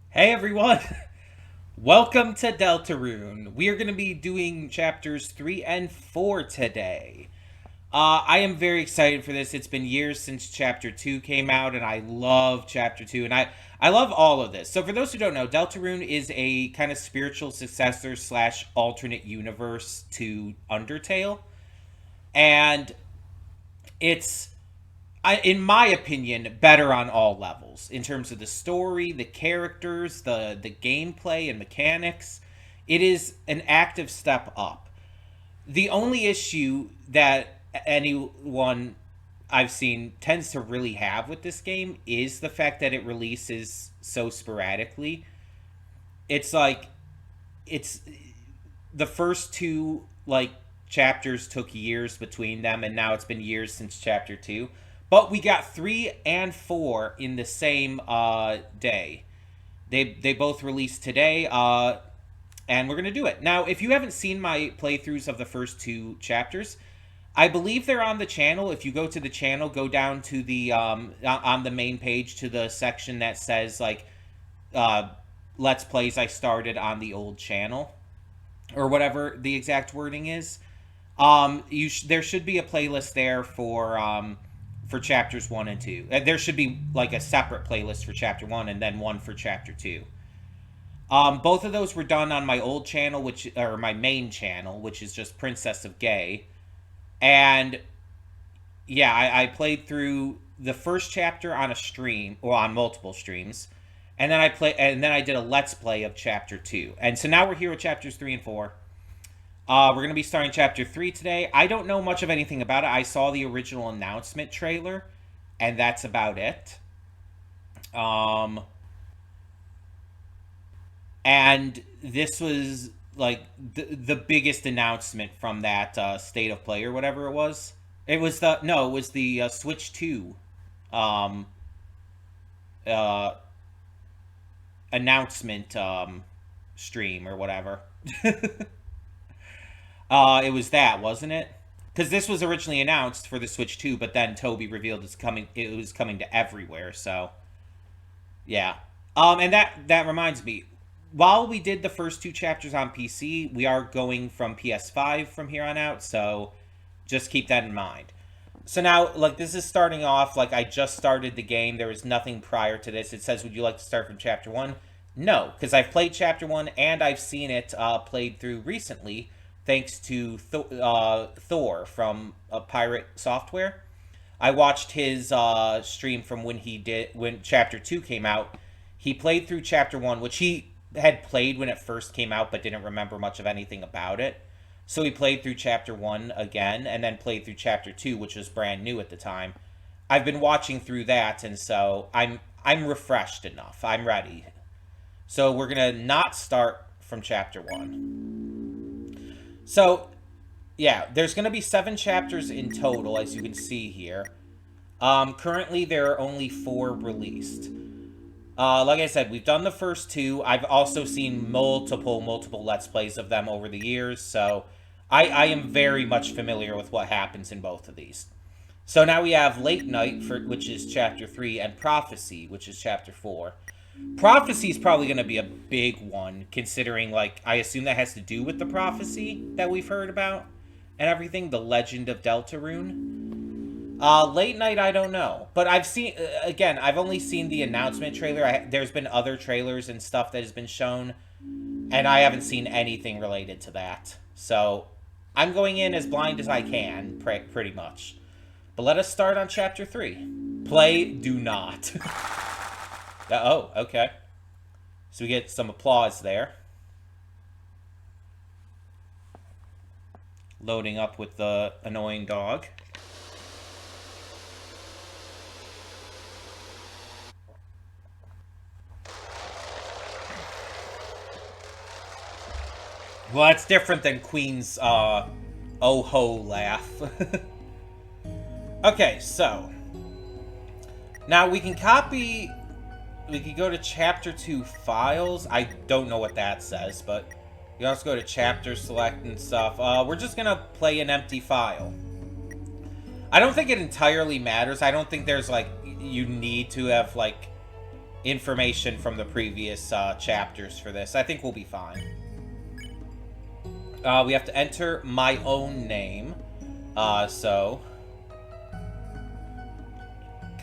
Hey everyone! Welcome to Deltarune. We are going to be doing chapters 3 and 4 today. I am very excited for this. It's been years since chapter 2 came out, and I love chapter 2, and I love all of this. So, for those who don't know, Deltarune is a kind of spiritual successor slash alternate universe to Undertale, and it's in my opinion, better on all levels in terms of the story, the characters, the gameplay and mechanics. It is an active step up. The only issue that anyone I've seen tends to really have with this game is the fact that it releases so sporadically. It's like it's the first two chapters took years between them, and now it's been years since chapter 2, but we got 3 and 4 in the same day. They both released today, and we're gonna do it now. If you haven't seen my playthroughs of the first two chapters, I believe they're on the channel. If you go to the channel, go down to the on the main page to the section that says uh, let's plays I started on the old channel, or whatever the exact wording is. There should be a playlist there for chapters 1 and 2. There should be like a separate playlist for chapter 1 and then one for chapter 2. Both of those were done on my old channel, or my main channel, which is just Princess of Gay. And yeah, I played through the first chapter on a stream, or on multiple streams, and then I did a let's play of chapter 2. And so now we're here with chapters 3 and 4. We're going to be starting chapter 3 today. I don't know much of anything about it. I saw the original announcement trailer, and that's about it. And this was like the biggest announcement from that state of play or whatever it was. It was the Switch 2 um, uh, announcement stream or whatever. It was that, wasn't it? Because this was originally announced for the Switch 2, but then Toby revealed it was coming to everywhere. So, yeah. And that reminds me. While we did the first two chapters on PC, we are going from PS5 from here on out. So, just keep that in mind. So now, this is starting off I just started the game. There was nothing prior to this. It says, "Would you like to start from chapter 1?" No, because I've played chapter 1 and I've seen it played through recently, thanks to Thor from Pirate Software. I watched his stream from when chapter 2 came out. He played through chapter 1, which he had played when it first came out, but didn't remember much of anything about it. So he played through chapter 1 again, and then played through chapter 2, which was brand new at the time. I've been watching through that, and so I'm refreshed enough. I'm ready. So we're gonna not start from chapter 1. So, yeah, there's going to be 7 chapters in total, as you can see here. Currently, there are only 4 released. Like I said, we've done the first 2. I've also seen multiple Let's Plays of them over the years, so I am very much familiar with what happens in both of these. So now we have Late Night, which is chapter 3, and Prophecy, which is chapter 4. Prophecy is probably going to be a big one, considering, I assume that has to do with the prophecy that we've heard about and everything, the Legend of Deltarune. Late Night, I don't know. But I've only seen the announcement trailer. There's been other trailers and stuff that has been shown, and I haven't seen anything related to that. So, I'm going in as blind as I can, pretty much. But let us start on chapter 3. Play, do not. Oh, okay. So we get some applause there. Loading up with the annoying dog. Well, that's different than Queen's oh-ho laugh. Okay, so now we can go to chapter 2 files. I don't know what that says, but you can also go to chapter select and stuff. We're just gonna play an empty file. I don't think it entirely matters. I don't think there's you need to have information from the previous chapters for this. I think we'll be fine. We have to enter my own name. So...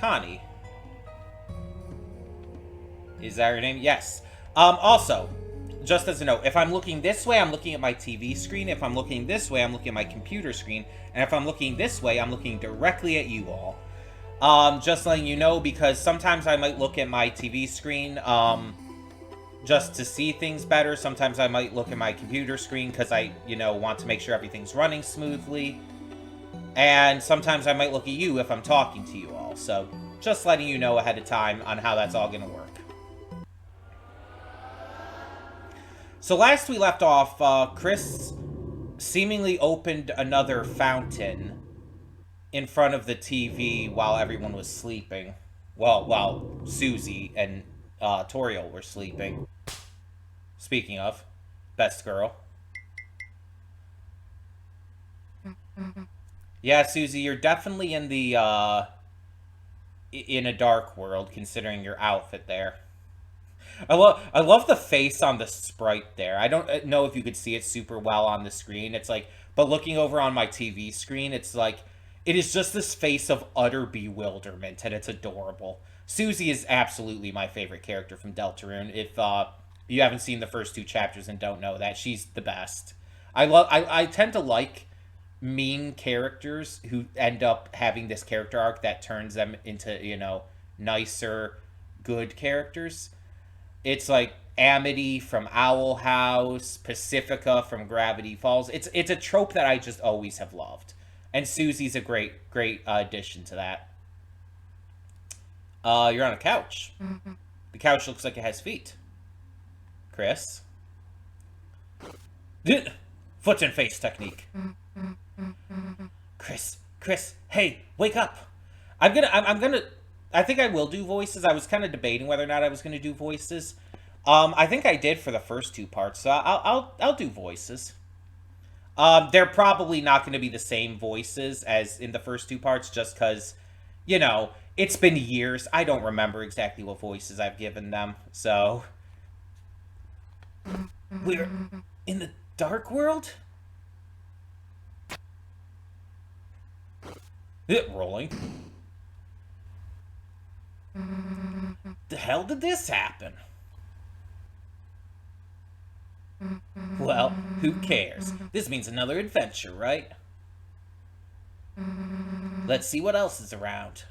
Connie. Is that your name? Yes. Also, just as a note, if I'm looking this way, I'm looking at my TV screen. If I'm looking this way, I'm looking at my computer screen. And if I'm looking this way, I'm looking directly at you all. Just letting you know, because sometimes I might look at my TV screen, just to see things better. Sometimes I might look at my computer screen because I, want to make sure everything's running smoothly. And sometimes I might look at you if I'm talking to you all. So, just letting you know ahead of time on how that's all going to work. So last we left off, Chris seemingly opened another fountain in front of the TV while everyone was sleeping. Well, while Susie and Toriel were sleeping. Speaking of, best girl. Yeah, Susie, you're definitely in the, in a dark world, considering your outfit there. I love the face on the sprite there. I don't know if you could see it super well on the screen. It's like, but looking over on my TV screen, it's like, it is just this face of utter bewilderment, and it's adorable. Susie is absolutely my favorite character from Deltarune. If you haven't seen the first 2 chapters and don't know that, she's the best. I tend to like mean characters who end up having this character arc that turns them into, nicer, good characters. It's like Amity from Owl House, Pacifica from Gravity Falls. It's a trope that I just always have loved. And Susie's a great addition to that. You're on a couch. Mm-hmm. The couch looks like it has feet. Chris? Foot and face technique. Chris, hey, wake up. I think I will do voices. I was kind of debating whether or not I was going to do voices. I think I did for the first 2 parts, so I'll do voices. They're probably not going to be the same voices as in the first 2 parts, just because, it's been years. I don't remember exactly what voices I've given them, so... We're in the dark world? Rolling. The hell did this happen? Well, who cares? This means another adventure, right? Let's see what else is around.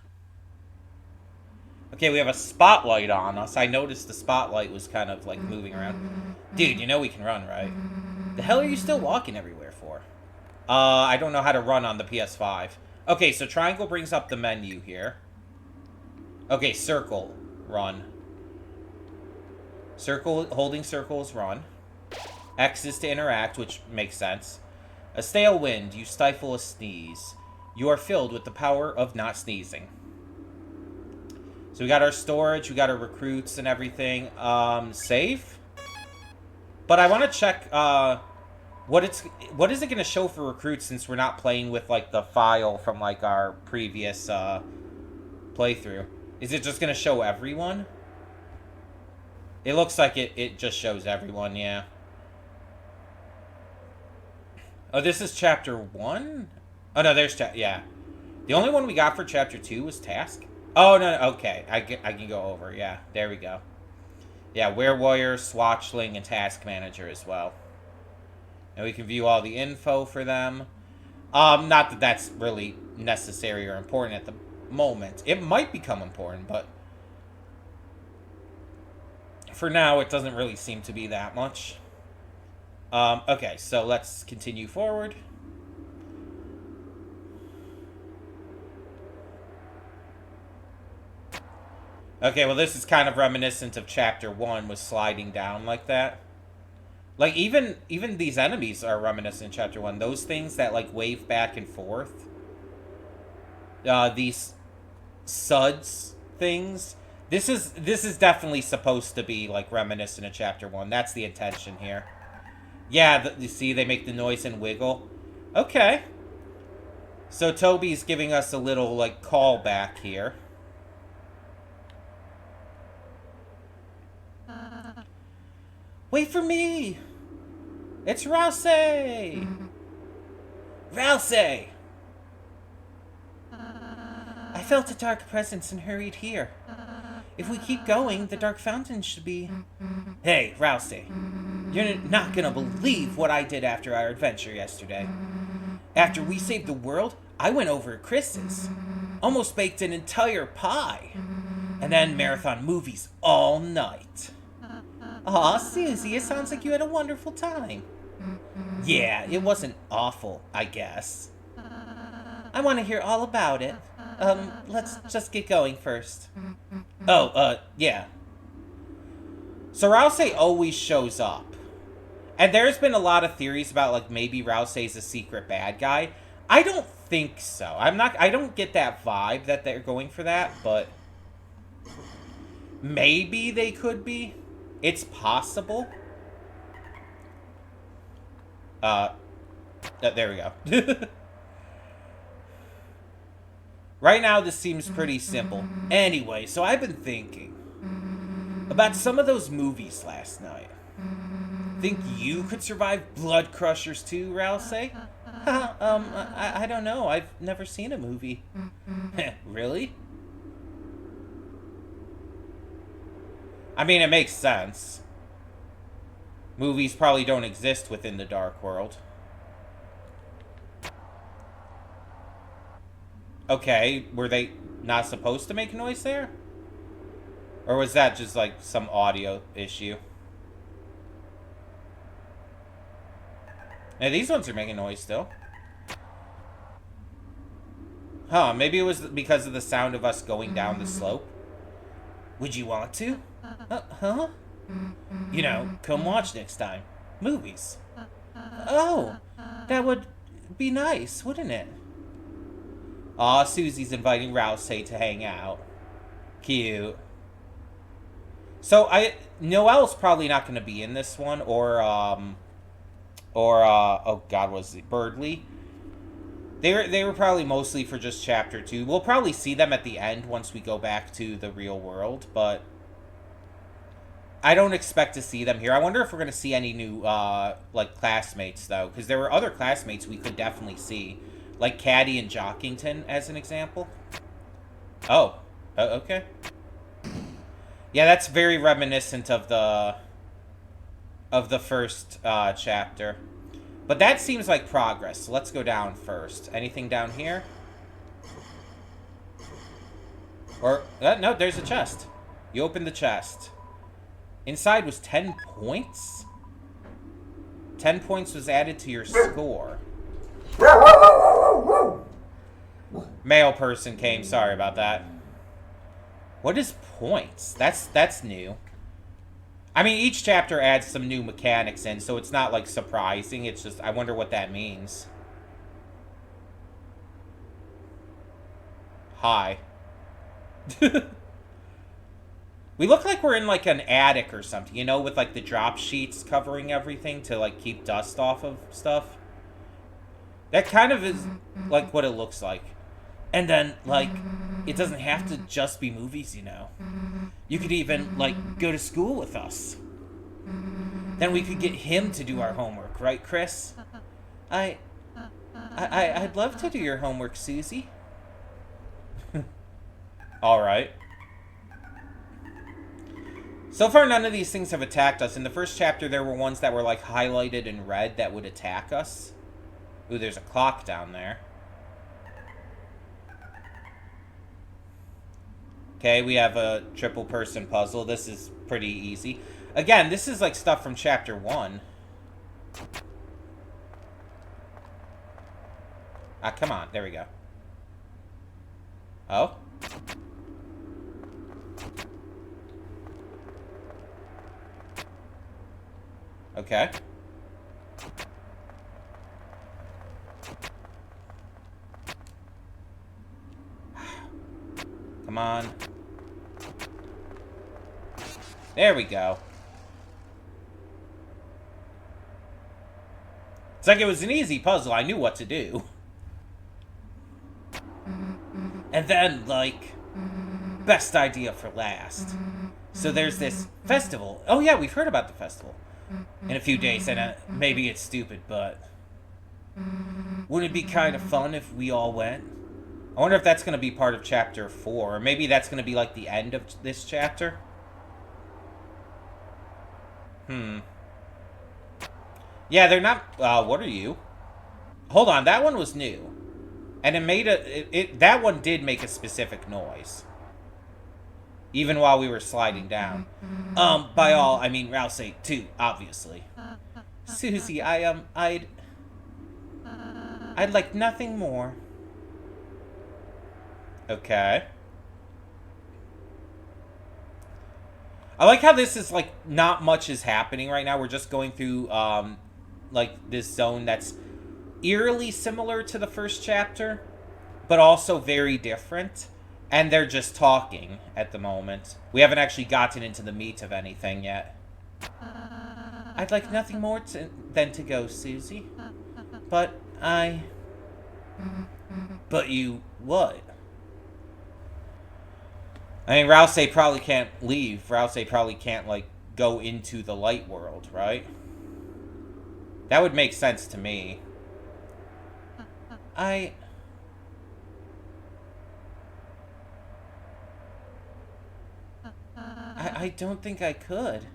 Okay, we have a spotlight on us. I noticed the spotlight was kind of, like, moving around. Dude, we can run, right? The hell are you still walking everywhere for? I don't know how to run on the PS5. Okay, so triangle brings up the menu here. Okay, circle, run. Circle, holding circles, run. X is to interact, which makes sense. A stale wind, you stifle a sneeze. You are filled with the power of not sneezing. So we got our storage, we got our recruits and everything. Save? But I want to check, what is it going to show for recruits since we're not playing with, like, the file from, like, our previous, playthrough? Is it just going to show everyone? It looks like it just shows everyone, yeah. Oh, this is chapter 1? Oh, no, there's yeah. The only one we got for chapter 2 was task. Oh, no, okay. I can go over, yeah. There we go. Yeah, Werewarrior, Swatchling, and Task Manager as well. And we can view all the info for them. Not that that's really necessary or important at the moment. It might become important, but for now, it doesn't really seem to be that much. Okay, so let's continue forward. Okay, well, this is kind of reminiscent of chapter 1 with sliding down like that. Like, even these enemies are reminiscent of chapter 1. Those things that, like, wave back and forth. These suds things. This is definitely supposed to be, like, reminiscent of chapter 1. That's the intention here. Yeah, you see, they make the noise and wiggle. Okay. So Toby's giving us a little, like, callback here. Wait for me! It's Rousey! Rousey! I felt a dark presence and hurried here. If we keep going, the dark fountain should be... Hey, Rousey. You're not gonna believe what I did after our adventure yesterday. After we saved the world, I went over to Chris's. Almost baked an entire pie. And then marathon movies all night. Aw, Susie, it sounds like you had a wonderful time. Yeah, it wasn't awful, I guess. I want to hear all about it. Let's just get going first. Yeah. So Rousey always shows up. And there's been a lot of theories about, like, maybe Rousey's a secret bad guy. I don't think so. I don't get that vibe that they're going for that, but maybe they could be. It's possible. There we go. Right now, this seems pretty simple. Anyway, so I've been thinking about some of those movies last night. Think you could survive Blood Crushers too, Rousey? I don't know. I've never seen a movie. Really? I mean, it makes sense. Movies probably don't exist within the dark world. Okay, were they not supposed to make noise there? Or was that just like some audio issue? Now these ones are making noise still. Huh, maybe it was because of the sound of us going down the slope. Would you want to? Huh? You know, come watch next time. Movies. Oh, that would be nice, wouldn't it? Aw, Susie's inviting Rousey to hang out. Cute. So, Noelle's probably not going to be in this one, or, oh god, was it Birdley? They were probably mostly for just chapter 2. We'll probably see them at the end once we go back to the real world, but I don't expect to see them here. I wonder if we're going to see any new, like, classmates, though, because there were other classmates we could definitely see. Like Caddy and Jockington, as an example. Oh. Okay. Yeah, that's very reminiscent of the first chapter. But that seems like progress. So let's go down first. Anything down here? Or, no, there's a chest. You open the chest. Inside was 10 points? 10 points was added to your score. Male person came. Sorry about that. What is points? That's new. I mean, each chapter adds some new mechanics in, so it's not, like, surprising. It's just, I wonder what that means. Hi. We look like we're in, like, an attic or something, you know, with, like, the drop sheets covering everything to, like, keep dust off of stuff. That kind of is, like, what it looks like. And then, like, it doesn't have to just be movies, you know. You could even, like, go to school with us. Then we could get him to do our homework, right, Chris? I'd love to do your homework, Susie. Alright. So far, none of these things have attacked us. In the first chapter, there were ones that were, like, highlighted in red that would attack us. Ooh, there's a clock down there. Okay, we have a triple person puzzle. This is pretty easy. Again, this is like stuff from chapter 1. Ah, come on. There we go. Oh? Okay. Come on. There we go. It's like it was an easy puzzle. I knew what to do. And then, like, best idea for last. So there's this festival. Oh yeah, we've heard about the festival. in a few days, and maybe it's stupid, but wouldn't it be kind of fun if we all went? I wonder if that's going to be part of chapter 4, or maybe that's going to be like the end of this chapter. Yeah, they're not. What are you? Hold on, that one was new, and it made that one did make a specific noise, even while we were sliding down. By all I mean Rousey too, obviously. Susie, I'd like nothing more. Okay. I like how this is like not much is happening right now. We're just going through like this zone that's eerily similar to the first chapter, but also very different. And they're just talking at the moment. We haven't actually gotten into the meat of anything yet. I'd like nothing more than to go, Susie. But But you what? I mean, Rousey probably can't leave. Rousey probably can't, like, go into the light world, right? That would make sense to me. I don't think I could.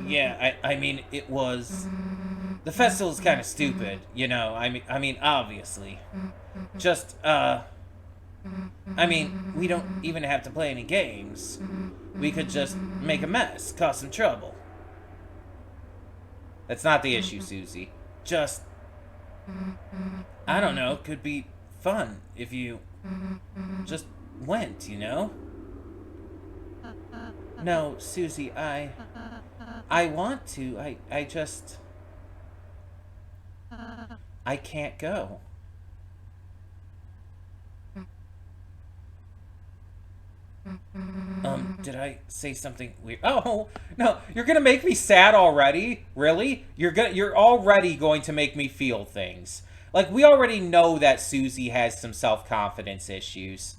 Yeah, I mean, it was... The festival's kind of stupid, you know. I mean, obviously. Just, I mean, we don't even have to play any games. We could just make a mess, cause some trouble. That's not the issue, Susie. Just... I don't know, could be fun if you just went, you know? No, Susie, I want to. I just... I can't go. Did I say something weird? Oh, no, you're gonna make me sad already? Really? You're already going to make me feel things. Like, we already know that Susie has some self-confidence issues.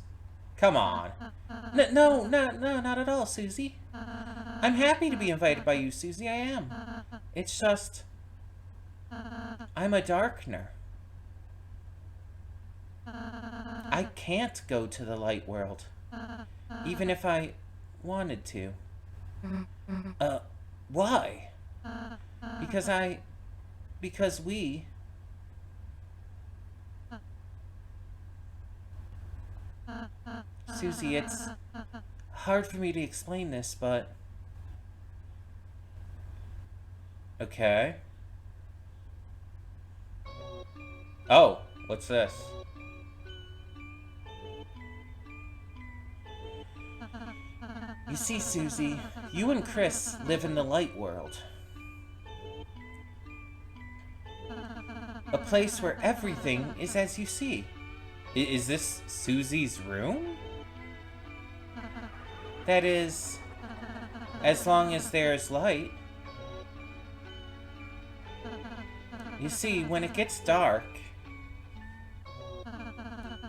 Come on. No, not at all, Susie. I'm happy to be invited by you, Susie, I am. It's just... I'm a darkener. I can't go to the light world. Even if I wanted to. Why? Because we... Susie, it's hard for me to explain this, but... Okay. Oh, what's this? You see, Susie, you and Chris live in the light world. A place where everything is as you see. Is this Susie's room? That is, as long as there's light. You see, when it gets dark,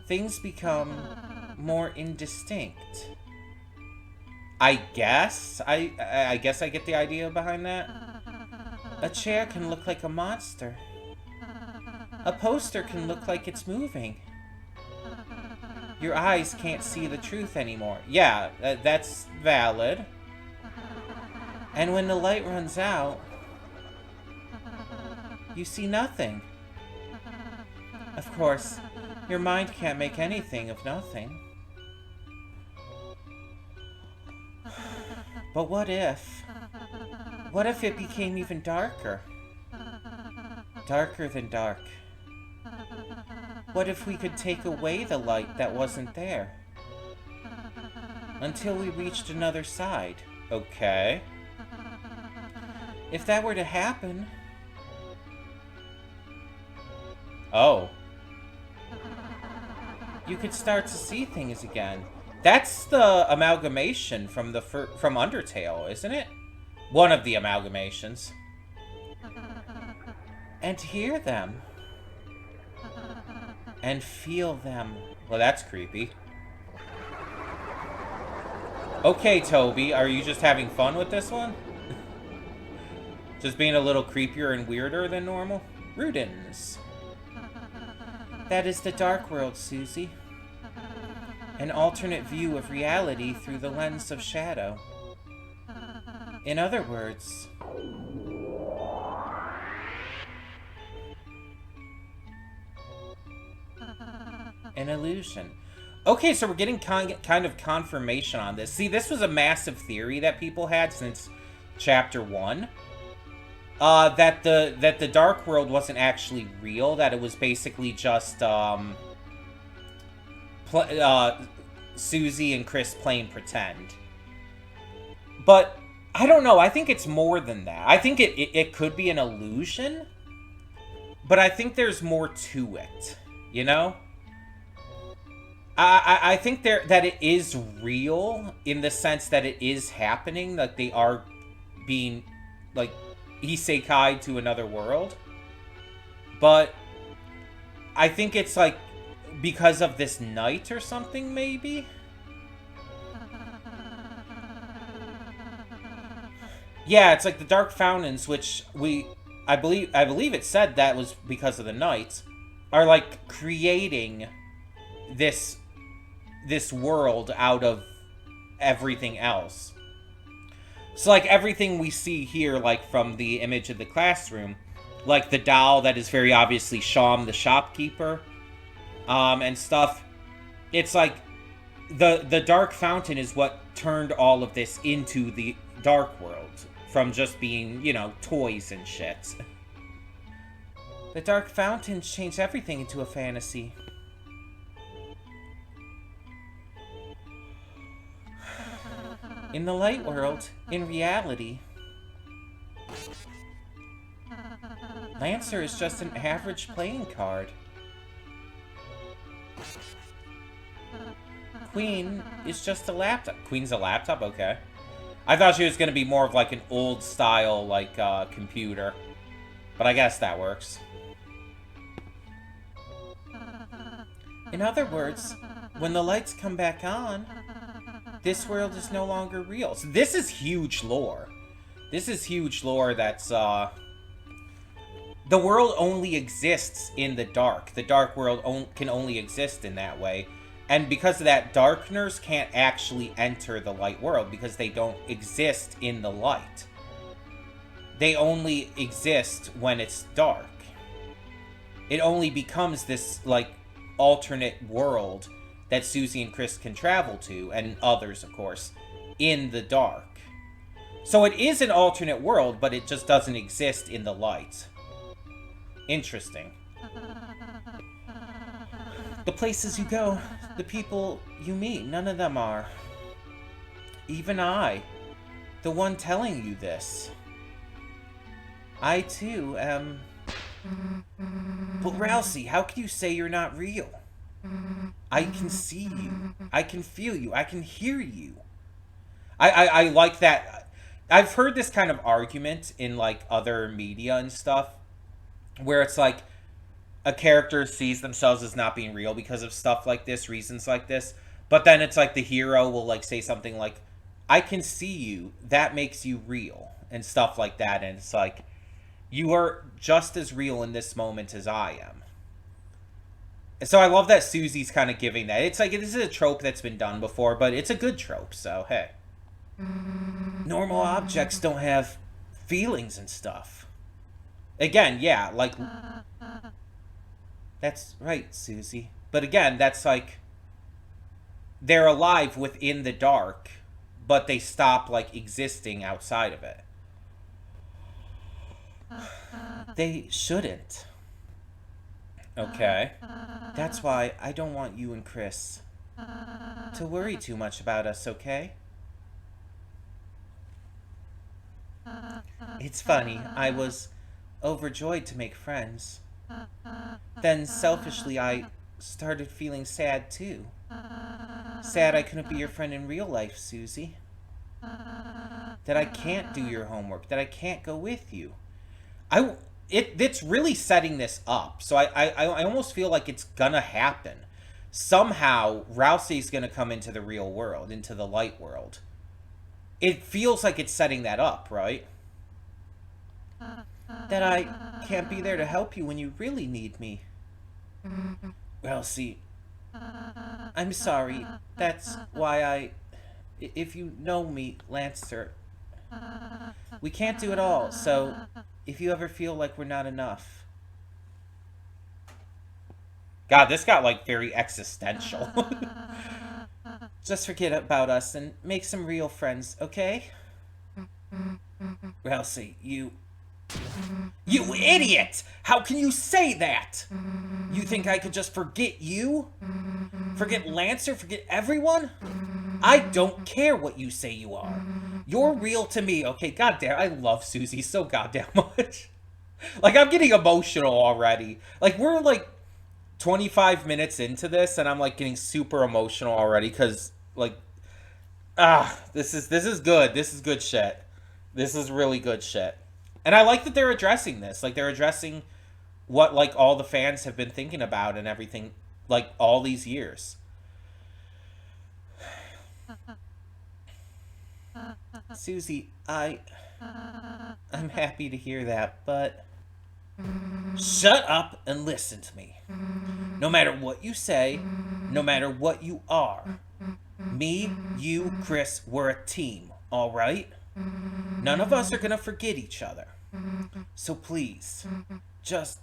things become more indistinct. I guess I guess I get the idea behind that. A chair can look like a monster. A poster can look like it's moving. Your eyes can't see the truth anymore. Yeah, that's valid. And when the light runs out, you see nothing. Of course, your mind can't make anything of nothing. But what if? What if it became even darker? Darker than dark. What if we could take away the light that wasn't there? Until we reached another side. Okay. If that were to happen... Oh. You could start to see things again. That's the amalgamation from from Undertale, isn't it? One of the amalgamations. And hear them. And feel them. Well, that's creepy. Okay, Toby, are you just having fun with this one? Just being a little creepier and weirder than normal? Rudins. That is the dark world, Susie. An alternate view of reality through the lens of shadow. In other words, an illusion. Okay, so we're getting kind of confirmation on this. See, this was a massive theory that people had since chapter 1. That the dark world wasn't actually real, that it was basically just Susie and Chris playing pretend. But I don't know, I think it's more than that. I think it could be an illusion, but I think there's more to it, you know? I think that it is real in the sense that it is happening, like they are being, like, isekai to another world. But I think it's, like, because of this night or something, maybe? Yeah, it's like the Dark Fountains, which I believe it said that was because of the night, are, like, creating this world out of everything else. So, like, everything we see here, like, from the image of the classroom, like the doll that is very obviously Sham the shopkeeper, and stuff, it's like the Dark Fountain is what turned all of this into the Dark World, from just being, you know, toys and shit. The Dark Fountain changed everything into a fantasy. In the light world, in reality, Lancer is just an average playing card. Queen is just a laptop. Queen's a laptop? Okay. I thought she was going to be more of like an old style, like, computer. But I guess that works. In other words, when the lights come back on, this world is no longer real. So this is huge lore. This is huge lore that's, the world only exists in the dark. The dark world can only exist in that way. And because of that, darkners can't actually enter the light world because they don't exist in the light. They only exist when it's dark. It only becomes this, like, alternate world that Susie and Chris can travel to, and others, of course, in the dark. So it is an alternate world, but it just doesn't exist in the light. Interesting. The places you go, the people you meet, none of them are. Even I, the one telling you this. I, too, am... But Rousey, how can you say you're not real? I can see you. I can feel you. I can hear you. I like that. I've heard this kind of argument in, like, other media and stuff, where it's like a character sees themselves as not being real because of stuff like this, reasons like this, but then it's like the hero will, like, say something like, I can see you, that makes you real, and stuff like that, and it's like, you are just as real in this moment as I am. So I love that Susie's kind of giving that. It's like, this is a trope that's been done before, but it's a good trope, so hey. Normal objects don't have feelings and stuff. Again, yeah, like... That's right, Susie. But again, that's like... They're alive within the dark, but they stop, like, existing outside of it. They shouldn't. Okay. That's why I don't want you and Chris to worry too much about us, okay? It's funny, I was overjoyed to make friends. Then, selfishly, I started feeling sad, too. Sad I couldn't be your friend in real life, Susie. That I can't do your homework, that I can't go with you. It's really setting this up, so I almost feel like it's gonna happen. somehow Rousey's going to come into the real world, into the light world. It feels like it's setting that up, right? That I can't be there to help you when you really need me. Rousey, I'm sorry. That's why if you know me, Lancer, we can't do it all, so if you ever feel like we're not enough. God, this got like very existential. Just forget about us and make some real friends, okay? Rousey, you idiot! How can you say that? You think I could just forget you? Forget Lancer? Forget everyone? I don't care what you say you are. You're real to me, okay? Goddamn, I love Susie so goddamn much. Like, I'm getting emotional already. Like, we're like 25 minutes into this, and I'm like getting super emotional already because, like, this is good. This is good shit. This is really good shit. And I like that they're addressing this. Like, they're addressing what, like, all the fans have been thinking about and everything, like, all these years. Susie, I'm happy to hear that, but shut up and listen to me. No matter what you say, no matter what you are, me, you, Chris, we're a team, all right? None of us are gonna forget each other. So please, just